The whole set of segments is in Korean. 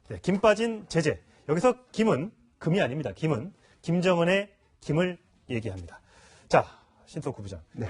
네, 김 빠진 제재. 여기서 김은 금이 아닙니다. 김은 김정은의 김을 얘기합니다. 자, 신석구 부장. 네.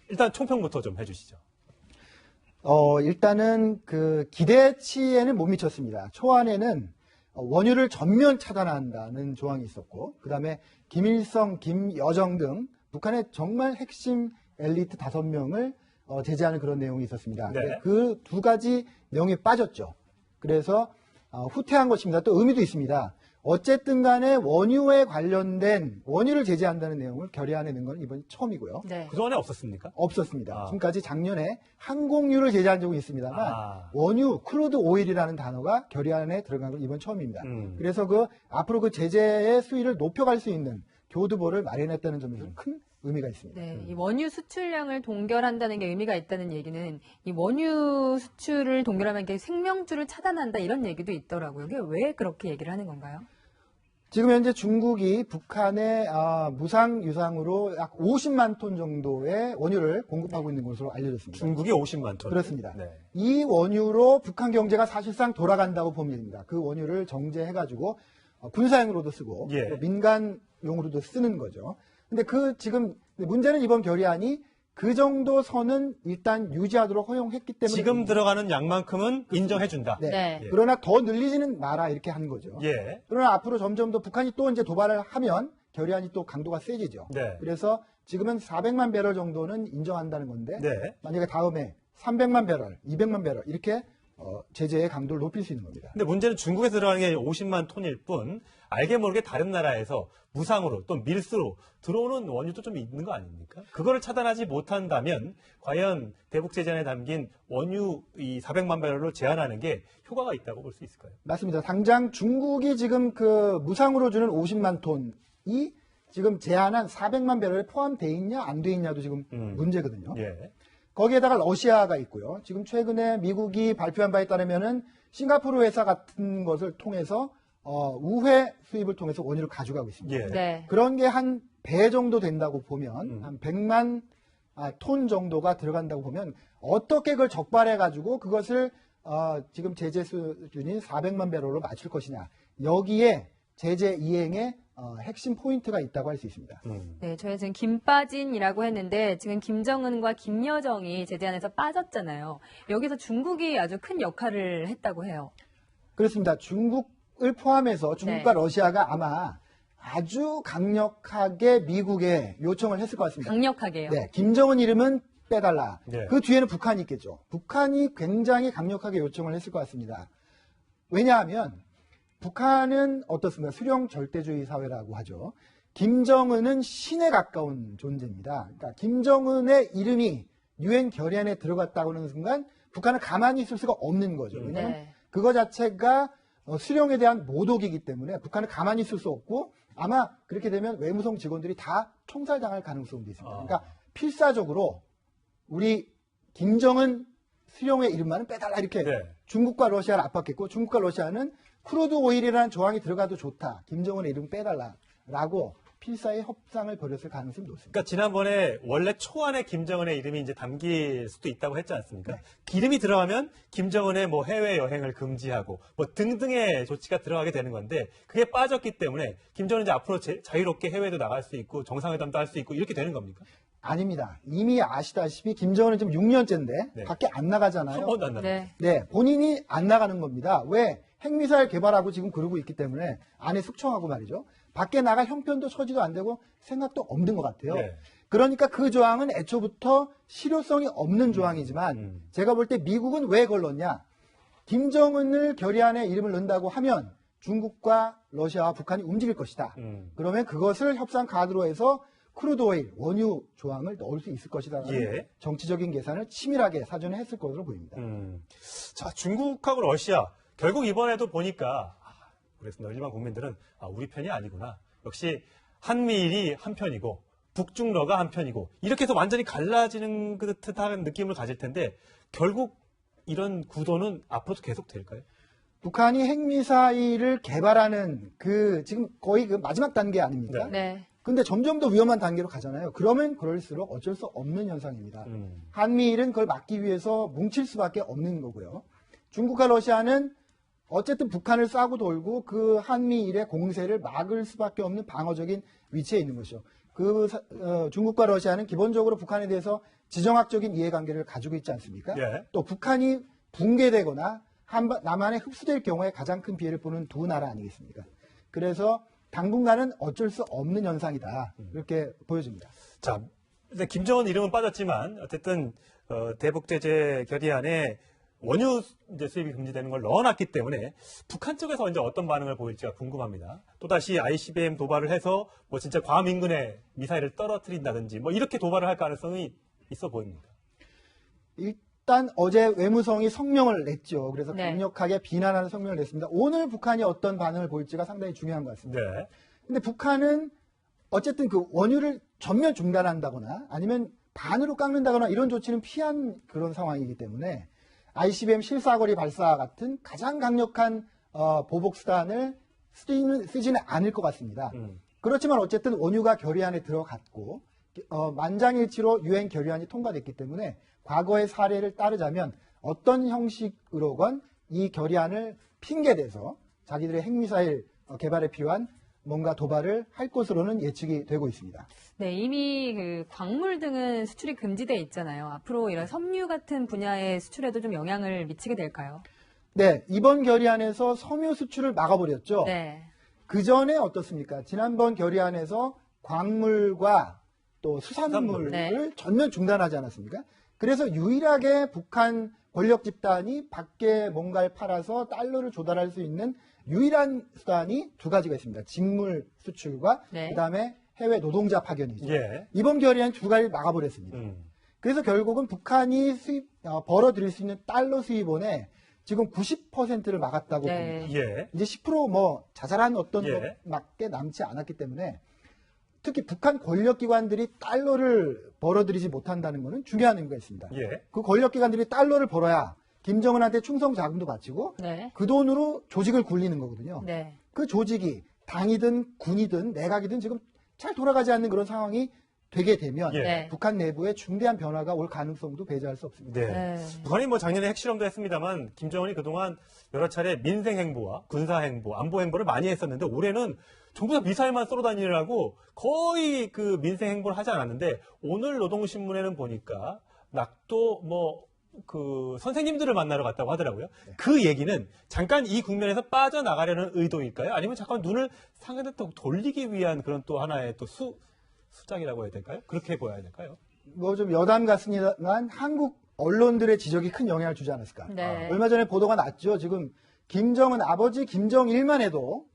일단 총평부터 좀 해주시죠. 일단은 그 기대치에는 못 미쳤습니다. 초안에는 원유를 전면 차단한다는 조항이 있었고, 그 다음에 김일성, 김여정 등 북한의 정말 핵심 엘리트 5명을 제재하는 그런 내용이 있었습니다. 네. 그 두 가지 내용이 빠졌죠. 그래서 후퇴한 것입니다. 또 의미도 있습니다. 어쨌든 간에 원유에 관련된 원유를 제재한다는 내용을 결의안에 넣은 건 이번이 처음이고요. 네. 그동안에 없었습니까? 없었습니다. 지금까지 작년에 항공유를 제재한 적은 있습니다만 원유, 크루드 오일이라는 단어가 결의안에 들어간 건 이번 처음입니다. 그래서 앞으로 그 제재의 수위를 높여갈 수 있는 교두보를 마련했다는 점에서 큰 의미가 있습니다. 네, 이 원유 수출량을 동결한다는 게 의미가 있다는 얘기는 이 원유 수출을 동결하면 이게 생명줄을 차단한다 이런 얘기도 있더라고요. 이게 왜 그렇게 얘기를 하는 건가요? 지금 현재 중국이 북한에 무상 유상으로 약 50만 톤 정도의 원유를 공급하고 있는 것으로 알려졌습니다. 중국이 50만 톤. 그렇습니다. 네. 이 원유로 북한 경제가 사실상 돌아간다고 봅니다. 그 원유를 정제해가지고 군사용으로도 쓰고 예. 또 민간용으로도 쓰는 거죠. 근데 지금 문제는 이번 결의안이 그 정도 선은 일단 유지하도록 허용했기 때문에 지금 들어가는 양만큼은 인정해준다. 네. 네. 예. 그러나 더 늘리지는 마라 이렇게 한 거죠. 예. 그러나 앞으로 점점 더 북한이 또 이제 도발을 하면 결의안이 또 강도가 세지죠. 네. 그래서 지금은 400만 배럴 정도는 인정한다는 건데 네. 만약에 다음에 300만 배럴, 200만 배럴 이렇게 제재의 강도를 높일 수 있는 겁니다. 근데 문제는 중국에서 들어가는 게 50만 톤일 뿐 알게 모르게 다른 나라에서 무상으로 또 밀수로 들어오는 원유도 좀 있는 거 아닙니까? 그거를 차단하지 못한다면 과연 대북 제재안에 담긴 원유 이 400만 배럴로 제한하는 게 효과가 있다고 볼 수 있을까요? 맞습니다. 당장 중국이 지금 무상으로 주는 50만 톤이 지금 제한한 400만 배럴에 포함되어 있냐 안 돼 있냐도 지금 문제거든요. 예. 거기에다가 러시아가 있고요. 지금 최근에 미국이 발표한 바에 따르면은 싱가포르 회사 같은 것을 통해서 우회 수입을 통해서 원유를 가져가고 있습니다. 예. 네. 그런 게 한 배 정도 된다고 보면 한 100만 톤 정도가 들어간다고 보면 어떻게 그걸 적발해 가지고 그것을 지금 제재 수준인 400만 배럴로 맞출 것이냐. 여기에 제재 이행에 핵심 포인트가 있다고 할 수 있습니다. 네, 저희 지금 김빠진이라고 했는데 지금 김정은과 김여정이 제재안에서 빠졌잖아요. 여기서 중국이 아주 큰 역할을 했다고 해요. 그렇습니다. 중국을 포함해서 중국과 네. 러시아가 아마 아주 강력하게 미국에 요청을 했을 것 같습니다. 강력하게요. 네, 김정은 이름은 빼달라. 네. 그 뒤에는 북한이 있겠죠. 북한이 굉장히 강력하게 요청을 했을 것 같습니다. 왜냐하면 북한은 어떻습니까? 수령 절대주의 사회라고 하죠. 김정은은 신에 가까운 존재입니다. 그러니까 김정은의 이름이 유엔 결의안에 들어갔다고 하는 순간 북한은 가만히 있을 수가 없는 거죠. 왜냐하면 네. 그거 자체가 수령에 대한 모독이기 때문에 북한은 가만히 있을 수 없고 아마 그렇게 되면 외무성 직원들이 다 총살당할 가능성도 있습니다. 그러니까 필사적으로 우리 김정은 수령의 이름만은 빼달라 이렇게 네. 중국과 러시아를 압박했고 중국과 러시아는 크루드 오일이라는 조항이 들어가도 좋다. 김정은의 이름 빼달라라고 필사의 협상을 벌였을 가능성이 높습니다. 그러니까 지난번에 원래 초안에 김정은의 이름이 이제 담길 수도 있다고 했지 않습니까? 네. 이름이 들어가면 김정은의 뭐 해외 여행을 금지하고 뭐 등등의 조치가 들어가게 되는 건데 그게 빠졌기 때문에 김정은은 이제 앞으로 자유롭게 해외도 나갈 수 있고 정상회담도 할 수 있고 이렇게 되는 겁니까? 아닙니다. 이미 아시다시피 김정은은 지금 6년째인데 네. 밖에 안 나가잖아요. 한 번도 안 나가. 네. 네, 본인이 안 나가는 겁니다. 왜? 핵미사일 개발하고 지금 그러고 있기 때문에 안에 숙청하고 말이죠. 밖에 나갈 형편도 처지도 안 되고 생각도 없는 것 같아요. 네. 그러니까 그 조항은 애초부터 실효성이 없는 조항이지만 제가 볼 때 미국은 왜 걸렀냐. 김정은을 결의안에 이름을 넣는다고 하면 중국과 러시아와 북한이 움직일 것이다. 그러면 그것을 협상 카드로 해서 크루드 오일, 원유 조항을 넣을 수 있을 것이다. 예. 정치적인 계산을 치밀하게 사전에 했을 것으로 보입니다. 자, 중국하고 러시아 결국 이번에도 보니까 그래서 일반 국민들은 우리 편이 아니구나. 역시 한미일이 한 편이고 북중러가 한 편이고 이렇게 해서 완전히 갈라지는 듯한 느낌을 가질 텐데 결국 이런 구도는 앞으로도 계속 될까요? 북한이 핵미사일을 개발하는 지금 거의 마지막 단계 아닙니까? 네. 근데 점점 더 위험한 단계로 가잖아요. 그러면 그럴수록 어쩔 수 없는 현상입니다. 한미일은 그걸 막기 위해서 뭉칠 수밖에 없는 거고요. 중국과 러시아는 어쨌든 북한을 싸고 돌고 그 한미일의 공세를 막을 수밖에 없는 방어적인 위치에 있는 것이죠. 중국과 러시아는 기본적으로 북한에 대해서 지정학적인 이해관계를 가지고 있지 않습니까? 예. 또 북한이 붕괴되거나 남한에 흡수될 경우에 가장 큰 피해를 보는 두 나라 아니겠습니까? 그래서 당분간은 어쩔 수 없는 현상이다. 이렇게 보여집니다. 자, 일단 김정은 이름은 빠졌지만 어쨌든 대북 제재 결의안에 원유 이제 수입이 금지되는 걸 넣어놨기 때문에 북한 쪽에서 이제 어떤 반응을 보일지가 궁금합니다. 또다시 ICBM 도발을 해서 뭐 진짜 괌 인근에 미사일을 떨어뜨린다든지 뭐 이렇게 도발을 할 가능성이 있어 보입니다. 일단 어제 외무성이 성명을 냈죠. 그래서 네. 강력하게 비난하는 성명을 냈습니다. 오늘 북한이 어떤 반응을 보일지가 상당히 중요한 것 같습니다. 네. 근데 북한은 어쨌든 그 원유를 전면 중단한다거나 아니면 반으로 깎는다거나 이런 조치는 피한 그런 상황이기 때문에 ICBM 실사거리 발사 같은 가장 강력한 보복 수단을 쓰지는 않을 것 같습니다. 그렇지만 어쨌든 원유가 결의안에 들어갔고 만장일치로 유엔 결의안이 통과됐기 때문에 과거의 사례를 따르자면 어떤 형식으로건 이 결의안을 핑계대서 자기들의 핵미사일 개발에 필요한 뭔가 도발을 할 것으로는 예측이 되고 있습니다. 네, 이미 그 광물 등은 수출이 금지돼 있잖아요. 앞으로 이런 섬유 같은 분야의 수출에도 좀 영향을 미치게 될까요? 네, 이번 결의안에서 섬유 수출을 막아버렸죠. 네. 그 전에 어떻습니까? 지난번 결의안에서 광물과 또 수산물을 네. 전면 중단하지 않았습니까? 그래서 유일하게 북한 권력 집단이 밖에 뭔가를 팔아서 달러를 조달할 수 있는 유일한 수단이 두 가지가 있습니다. 직물 수출과 네. 그다음에 해외 노동자 파견이죠. 예. 이번 결의안 두 가지를 막아버렸습니다. 그래서 결국은 북한이 벌어들일 수 있는 달러 수입원의 지금 90%를 막았다고 네. 봅니다. 예. 이제 10% 자잘한 어떤 예. 것밖에 남지 않았기 때문에 특히 북한 권력기관들이 달러를 벌어들이지 못한다는 것은 중요한 의미가 있습니다. 예. 그 권력기관들이 달러를 벌어야 김정은한테 충성 자금도 바치고 네. 그 돈으로 조직을 굴리는 거거든요. 네. 그 조직이 당이든 군이든 내각이든 지금 잘 돌아가지 않는 그런 상황이 되게 되면 예. 네. 북한 내부에 중대한 변화가 올 가능성도 배제할 수 없습니다. 네. 네. 북한이 뭐 작년에 핵실험도 했습니다만 김정은이 그동안 여러 차례 민생 행보와 군사 행보, 안보 행보를 많이 했었는데 올해는 전부 다 미사일만 쏘러 다니느라고 거의 그 민생 행보를 하지 않았는데 오늘 노동신문에는 보니까 낙도 그 선생님들을 만나러 갔다고 하더라고요. 그 얘기는 잠깐 이 국면에서 빠져나가려는 의도일까요? 아니면 잠깐 눈을 상대로 또 돌리기 위한 그런 또 하나의 또 수작이라고 해야 될까요? 그렇게 보여야 될까요? 뭐 좀 여담 같습니다만 한국 언론들의 지적이 큰 영향을 주지 않았을까. 네. 얼마 전에 보도가 났죠. 지금 김정은 아버지 김정일만 해도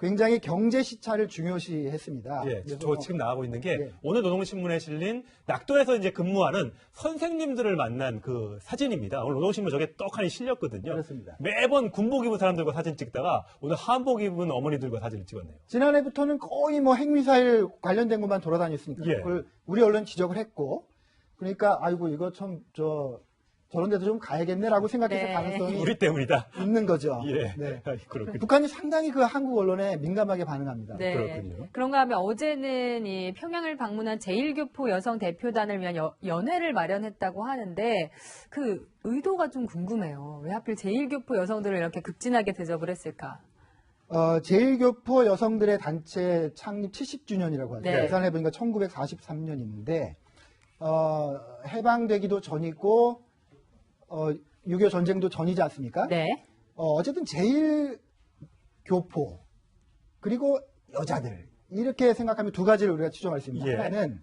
굉장히 경제 시차를 중요시했습니다. 예, 그래서 저 지금 나가고 있는 게 예. 오늘 노동신문에 실린 낙도에서 이제 근무하는 선생님들을 만난 그 사진입니다. 오늘 노동신문 저게 떡하니 실렸거든요. 그렇습니다. 매번 군복 입은 사람들과 사진 찍다가 오늘 한복 입은 어머니들과 사진을 찍었네요. 지난해부터는 거의 뭐 핵미사일 관련된 것만 돌아다녔으니까 예. 그걸 우리 언론 지적을 했고 그러니까 아이고 이거 참 저런 데도 좀 가야겠네라고 생각해서 네. 가능성이 우리 때문이다. 있는 거죠. 예, 네. 그렇군요. 북한이 상당히 그 한국 언론에 민감하게 반응합니다. 네. 그렇군요. 그런가 하면 어제는 이 평양을 방문한 제1교포 여성 대표단을 위한 연회를 마련했다고 하는데 그 의도가 좀 궁금해요. 왜 하필 제1교포 여성들을 이렇게 극진하게 대접을 했을까? 제1교포 여성들의 단체 창립 70주년이라고 하죠. 네. 계산해 보니까 1943년인데 해방되기도 전이고 6.25 전쟁도 전이지 않습니까? 네. 어쨌든 제1교포 그리고 여자들 이렇게 생각하면 두 가지를 우리가 추정할 수 있습니다. 예. 하나는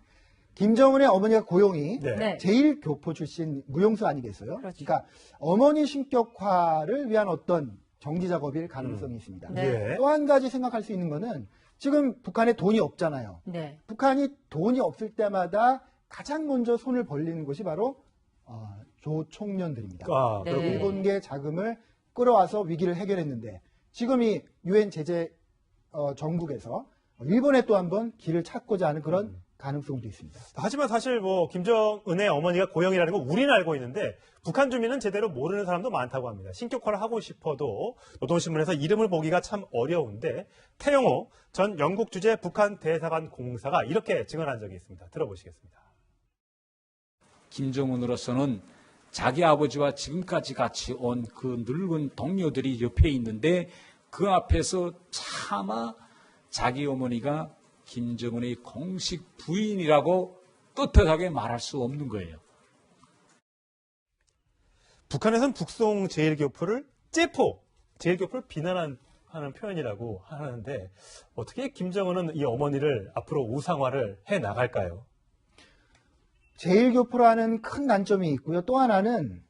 김정은의 어머니가 고용이 네. 네. 제1교포 출신 무용수 아니겠어요? 그렇죠. 그러니까 어머니 신격화를 위한 어떤 정지 작업일 가능성이 있습니다. 네. 예. 또 한 가지 생각할 수 있는 거는 지금 북한에 돈이 없잖아요. 네. 북한이 돈이 없을 때마다 가장 먼저 손을 벌리는 것이 바로 조총련들입니다. 아, 네. 그렇군요. 일본계 자금을 끌어와서 위기를 해결했는데 지금 이 유엔 제재 정국에서 일본에 또 한번 길을 찾고자 하는 그런 가능성도 있습니다. 하지만 사실 뭐 김정은의 어머니가 고영이라는 거 우리는 알고 있는데 북한 주민은 제대로 모르는 사람도 많다고 합니다. 신격화를 하고 싶어도 노동신문에서 이름을 보기가 참 어려운데 태영호 전 영국 주재 북한 대사관 공사가 이렇게 증언한 적이 있습니다. 들어보시겠습니다. 김정은으로서는 자기 아버지와 지금까지 같이 온 그 늙은 동료들이 옆에 있는데 그 앞에서 차마 자기 어머니가 김정은의 공식 부인이라고 떳떳하게 말할 수 없는 거예요. 북한에서는 북송 제1교포를 째포, 제1교포를 비난하는 표현이라고 하는데 어떻게 김정은은 이 어머니를 앞으로 우상화를 해 나갈까요? 제1교포라는 큰 단점이 있고요. 또 하나는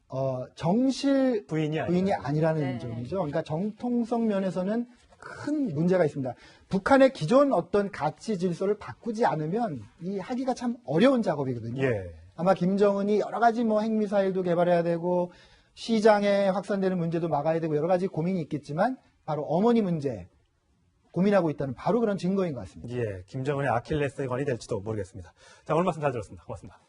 정실 부인이 부인이 아니라는 네. 점이죠. 그러니까 정통성 면에서는 큰 문제가 있습니다. 북한의 기존 어떤 가치 질서를 바꾸지 않으면 이 하기가 참 어려운 작업이거든요. 예. 아마 김정은이 여러 가지 뭐 핵미사일도 개발해야 되고 시장에 확산되는 문제도 막아야 되고 여러 가지 고민이 있겠지만 바로 어머니 문제 고민하고 있다는 바로 그런 증거인 것 같습니다. 예, 김정은의 아킬레스건이 될지도 모르겠습니다. 자, 오늘 말씀 잘 들었습니다. 고맙습니다.